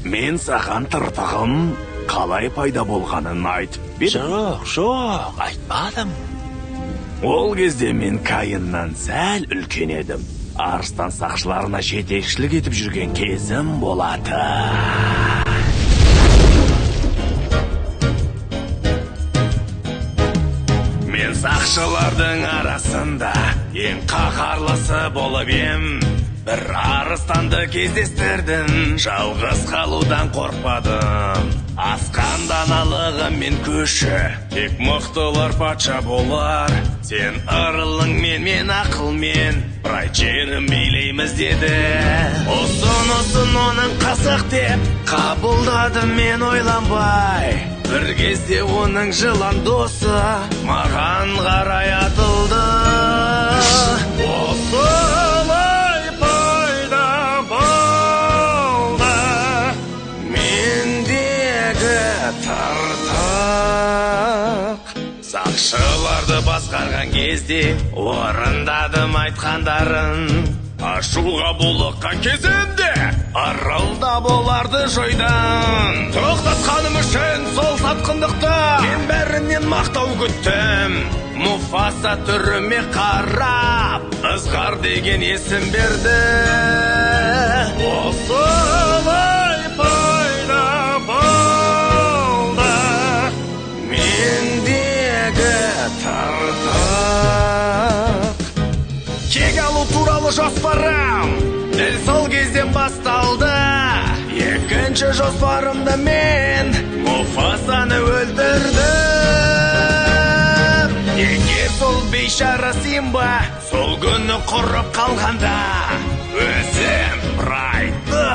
мен саған тыртығым қалай пайда болғанын айтып бердім. Жоқ, айтпадым. Ол кезде мен Каиннан сәл үлкен едім. Арыстан сақшыларына жетекшілік етіп жүрген кезім болады. Мен сақшылардың арасында ең қаһарлысы болып ем. Бір арыстанды кездестірдім, жалғыз қалудан қорқпадым. Асқан даналығым мен күші, тек мықтылар патша болар. Сен ырылыңмен, мен ақылмен, бір жерін билейміз деді. Ұсын оның қасық деп қабылдадым мен ойланбай. Бір кезде оның жылан досы маған қарай атылды. Осылай пайда болды мендегі тыртық. Сақшыларды басқарған кезде орындадым айтқандарын. Ашуға булыққан кезімде аралда боларды жойдан. Тоқтатқаным үшін сол сатқындықты мен бәрінен мақтау күттім. Муфаса түріме қарап ызғар деген есім берді. Осылай пайда болды мендегі тыртық. Кек алу туралы жоспарым дәл сол кезден басталды. Екінші жоспарымда мен Муфасаны өлтірдім. Егер сол бейшара Симба сол күні құрып қалғанда, өзім Брайтты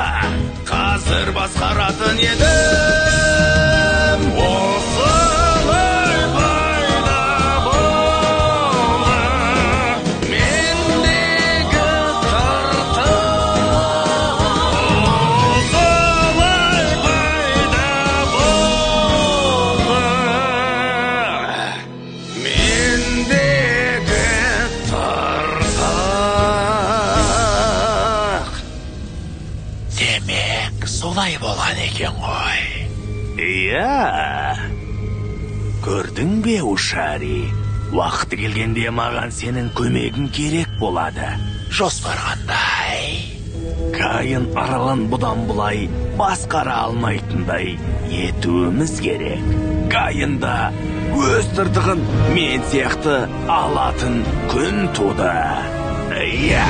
қазір басқаратын едім. Осылай пайда болды мендегі тыртық. Осылай пайда болды мендегі тыртық. Демек, солай болған екен ғой. Иә, көрдің бе, Ушари? Уақыты келгенде маған сенің көмегің керек болады. Жоспар қандай? Каин аралын бұдан бұлай басқара алмайтындай етуіміз керек. Каинда өз тыртығын мен сияқты алатын күн туды. Иә.